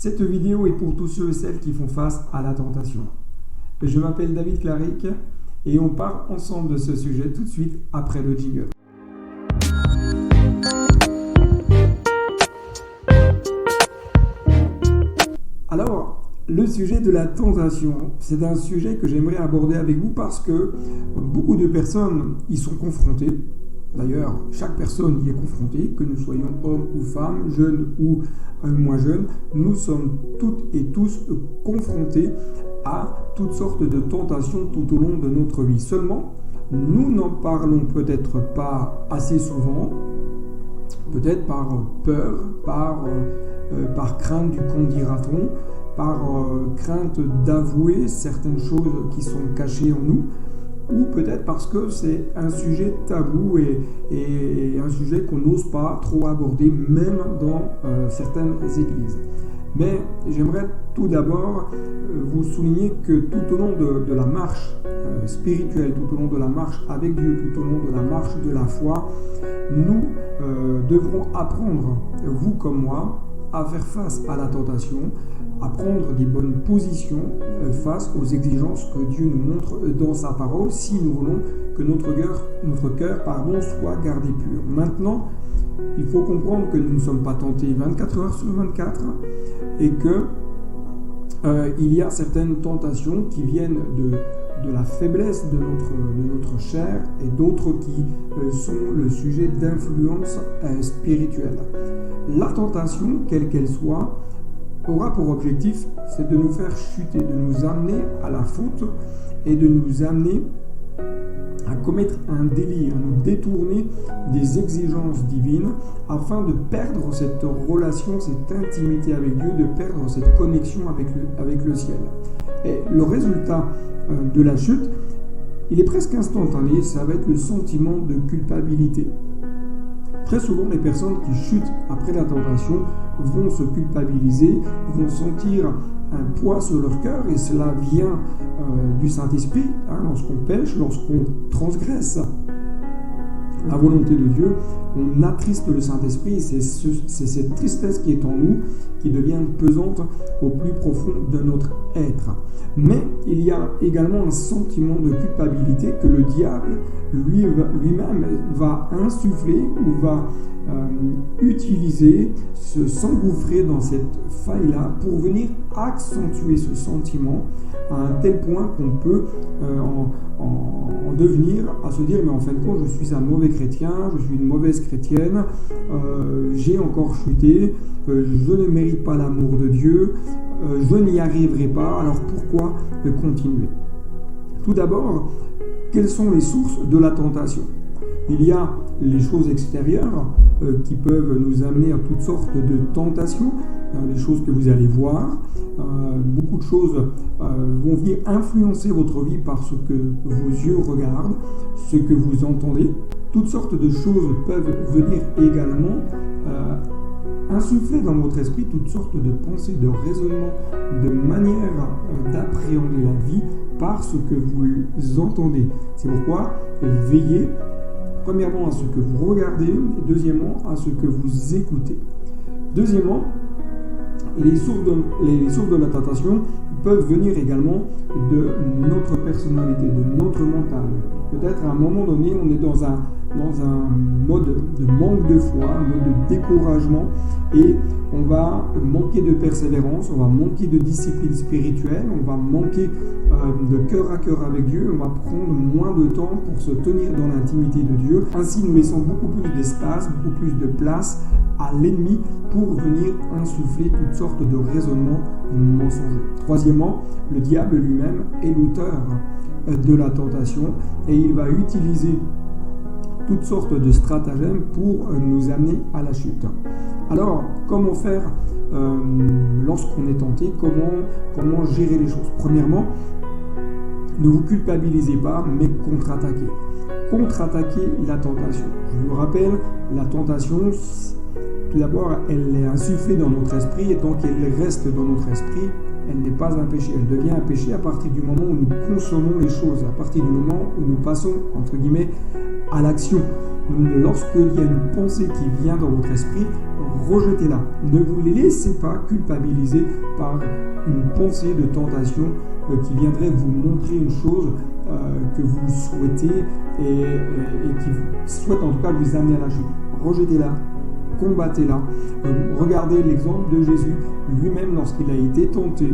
Cette vidéo est pour tous ceux et celles qui font face à la tentation. Je m'appelle David Claric et on parle ensemble de ce sujet tout de suite après le jingle. Alors, le sujet de la tentation, c'est un sujet que j'aimerais aborder avec vous parce que beaucoup de personnes y sont confrontées. D'ailleurs, chaque personne y est confrontée, que nous soyons hommes ou femmes, jeunes ou moins jeunes, nous sommes toutes et tous confrontés à toutes sortes de tentations tout au long de notre vie. Seulement, nous n'en parlons peut-être pas assez souvent, peut-être par peur, par crainte du qu'en dira-t-on, par crainte d'avouer certaines choses qui sont cachées en nous, ou peut-être parce que c'est un sujet tabou et un sujet qu'on n'ose pas trop aborder, même dans certaines églises. Mais j'aimerais tout d'abord vous souligner que tout au long de la marche spirituelle, tout au long de la marche avec Dieu, tout au long de la marche de la foi, nous devrons apprendre, vous comme moi, à faire face à la tentation, à prendre des bonnes positions face aux exigences que Dieu nous montre dans sa parole, si nous voulons que notre cœur soit gardé pur. Maintenant, il faut comprendre que nous ne sommes pas tentés 24 heures sur 24 et que il y a certaines tentations qui viennent de la faiblesse de notre chair et d'autres qui sont le sujet d'influence spirituelle. La tentation, quelle qu'elle soit, aura pour objectif, c'est de nous faire chuter, de nous amener à la faute et de nous amener à commettre un délit, à nous détourner des exigences divines afin de perdre cette relation, cette intimité avec Dieu, de perdre cette connexion avec le ciel. Et le résultat de la chute, il est presque instantané, ça va être le sentiment de culpabilité. Très souvent, les personnes qui chutent après la tentation vont se culpabiliser, vont sentir un poids sur leur cœur et cela vient du Saint-Esprit. Lorsqu'on pêche, lorsqu'on transgresse la volonté de Dieu, on attriste le Saint-Esprit. C'est cette tristesse qui est en nous qui devient pesante au plus profond de notre être. Mais il y a également un sentiment de culpabilité que le diable lui-même va insuffler ou va utiliser, s'engouffrer dans cette faille-là pour venir accentuer ce sentiment à un tel point qu'on peut en devenir à se dire mais en fin de compte je suis un mauvais chrétien, je suis une mauvaise chrétienne, j'ai encore chuté, je ne mérite pas l'amour de Dieu, je n'y arriverai pas, alors pourquoi continuer? Tout d'abord, quelles sont les sources de la tentation? Il y a les choses extérieures qui peuvent nous amener à toutes sortes de tentations, les choses que vous allez voir. Beaucoup de choses vont venir influencer votre vie par ce que vos yeux regardent, ce que vous entendez. Toutes sortes de choses peuvent venir également insuffler dans votre esprit toutes sortes de pensées, de raisonnements, de manières d'appréhender la vie par ce que vous entendez. C'est pourquoi veillez premièrement à ce que vous regardez et deuxièmement à ce que vous écoutez. Deuxièmement, les sources de la tentation peuvent venir également de notre personnalité, de notre mental. Peut-être à un moment donné, on est dans un mode de manque de foi, un mode de découragement et on va manquer de persévérance, on va manquer de discipline spirituelle, on va manquer de cœur à cœur avec Dieu, on va prendre moins de temps pour se tenir dans l'intimité de Dieu. Ainsi, nous laissons beaucoup plus d'espace, beaucoup plus de place à l'ennemi pour venir insuffler toutes sortes de raisonnements mensongers. Troisièmement, le diable lui-même est l'auteur de la tentation et il va utiliser toutes sortes de stratagèmes pour nous amener à la chute. Alors, comment faire lorsqu'on est tenté? Comment gérer les choses? Premièrement, ne vous culpabilisez pas, mais contre-attaquez. Contre-attaquez la tentation. Je vous rappelle, la tentation, tout d'abord, elle est insufflée dans notre esprit et tant qu'elle reste dans notre esprit, elle n'est pas un péché. Elle devient un péché à partir du moment où nous consommons les choses, à partir du moment où nous passons, entre guillemets, à l'action. Lorsqu'il y a une pensée qui vient dans votre esprit, rejetez-la. Ne vous les laissez pas culpabiliser par une pensée de tentation qui viendrait vous montrer une chose que vous souhaitez et qui souhaite en tout cas vous amener à la chute. Rejetez-la, combattez-la. Regardez l'exemple de Jésus lui-même lorsqu'il a été tenté.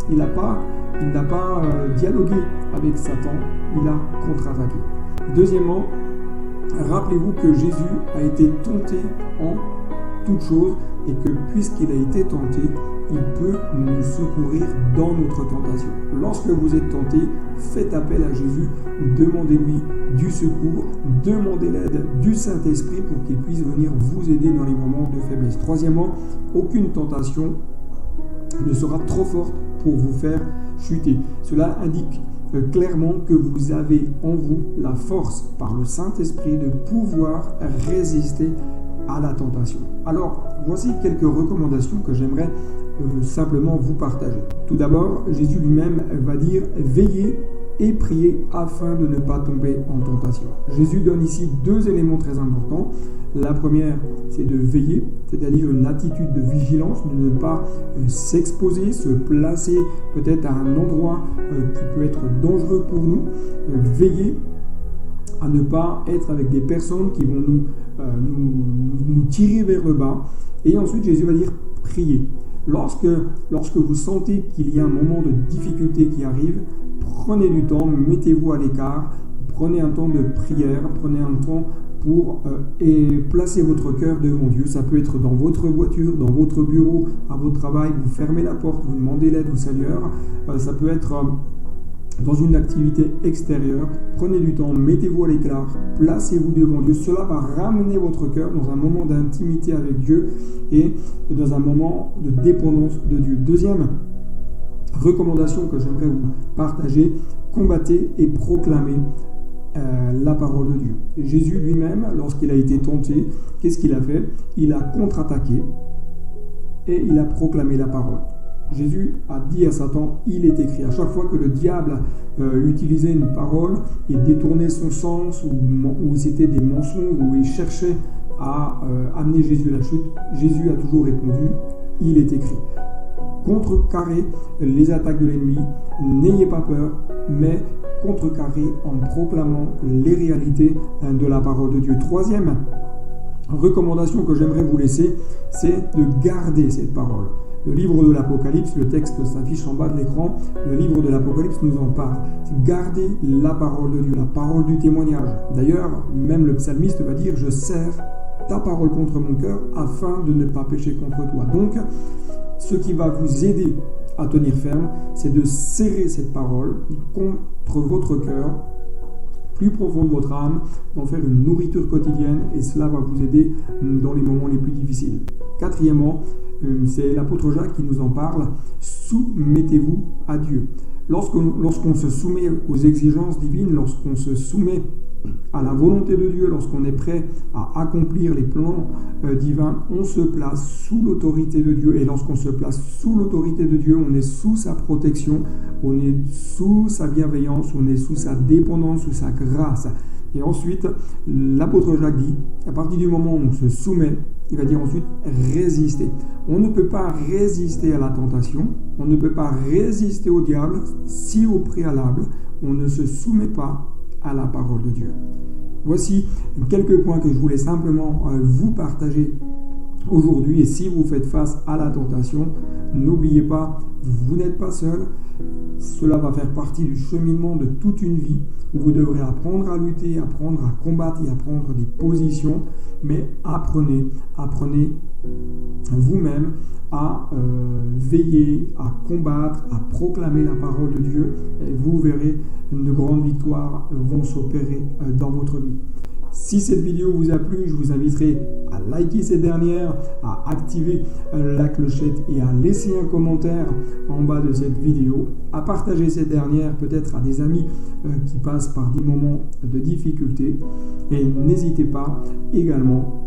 Il n'a pas dialogué avec Satan, il a contre-attaqué. Deuxièmement, rappelez-vous que Jésus a été tenté en toutes choses et que puisqu'il a été tenté, il peut nous secourir dans notre tentation. Lorsque vous êtes tenté, faites appel à Jésus, demandez-lui du secours, demandez l'aide du Saint-Esprit pour qu'il puisse venir vous aider dans les moments de faiblesse. Troisièmement, aucune tentation ne sera trop forte pour vous faire chuter. Cela indique clairement que vous avez en vous la force par le Saint-Esprit de pouvoir résister à la tentation. Alors, voici quelques recommandations que j'aimerais simplement vous partager. Tout d'abord, Jésus lui-même va dire « Veillez et priez afin de ne pas tomber en tentation ». Jésus donne ici deux éléments très importants. La première, c'est de veiller, c'est-à-dire une attitude de vigilance, de ne pas s'exposer, se placer peut-être à un endroit qui peut être dangereux pour nous. Veiller à ne pas être avec des personnes qui vont nous tirer vers le bas. Et ensuite, Jésus va dire prier. Lorsque vous sentez qu'il y a un moment de difficulté qui arrive, prenez du temps, mettez-vous à l'écart, prenez un temps de prière, prenez un temps pour placer votre cœur devant Dieu. Ça peut être dans votre voiture, dans votre bureau, à votre travail, vous fermez la porte, vous demandez l'aide au Seigneur. Ça peut être dans une activité extérieure. Prenez du temps, mettez-vous à l'écart, placez-vous devant Dieu. Cela va ramener votre cœur dans un moment d'intimité avec Dieu et dans un moment de dépendance de Dieu. Deuxième recommandation que j'aimerais vous partager, combattez et proclamez la parole de Dieu. Jésus lui-même, lorsqu'il a été tenté, qu'est-ce qu'il a fait? Il a contre-attaqué et il a proclamé la parole. Jésus a dit à Satan, il est écrit. À chaque fois que le diable utilisait une parole et détournait son sens, ou c'était des mensonges, où il cherchait à amener Jésus à la chute, Jésus a toujours répondu, il est écrit. Contrecarrez les attaques de l'ennemi, n'ayez pas peur, mais contrecarrez en proclamant les réalités de la parole de Dieu. Troisième recommandation que j'aimerais vous laisser, c'est de garder cette parole. Le livre de l'Apocalypse, le texte s'affiche en bas de l'écran, le livre de l'Apocalypse nous en parle. Gardez la parole de Dieu, la parole du témoignage. D'ailleurs, même le psalmiste va dire « Je serre ta parole contre mon cœur afin de ne pas pécher contre toi ». Donc, ce qui va vous aider à tenir ferme, c'est de serrer cette parole contre votre cœur, plus profond de votre âme, d'en faire une nourriture quotidienne, et cela va vous aider dans les moments les plus difficiles. Quatrièmement, c'est l'apôtre Jacques qui nous en parle, soumettez-vous à Dieu. Lorsqu'on se soumet aux exigences divines, lorsqu'on se soumet à la volonté de Dieu, lorsqu'on est prêt à accomplir les plans divins, on se place sous l'autorité de Dieu. Et lorsqu'on se place sous l'autorité de Dieu, on est sous sa protection, on est sous sa bienveillance, on est sous sa dépendance, sous sa grâce. Et ensuite, l'apôtre Jacques dit, à partir du moment où on se soumet, il va dire ensuite résister. On ne peut pas résister à la tentation, on ne peut pas résister au diable si au préalable, on ne se soumet pas à la parole de Dieu. Voici quelques points que je voulais simplement vous partager aujourd'hui. Et si vous faites face à la tentation, n'oubliez pas, vous n'êtes pas seul. Cela va faire partie du cheminement de toute une vie où vous devrez apprendre à lutter, apprendre à combattre et à prendre des positions. Mais apprenez vous-même à veiller, à combattre, à proclamer la parole de Dieu. Et vous verrez, de grandes victoires vont s'opérer dans votre vie. Si cette vidéo vous a plu, je vous inviterai à liker cette dernière, à activer la clochette et à laisser un commentaire en bas de cette vidéo, à partager cette dernière peut-être à des amis qui passent par des moments de difficulté. Et n'hésitez pas également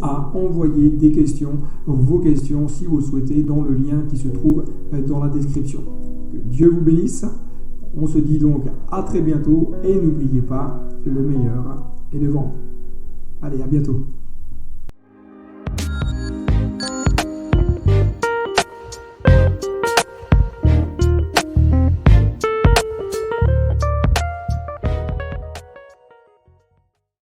à envoyer des questions, vos questions si vous le souhaitez, dans le lien qui se trouve dans la description. Que Dieu vous bénisse. On se dit donc à très bientôt et n'oubliez pas, le meilleur est devant. Allez, à bientôt.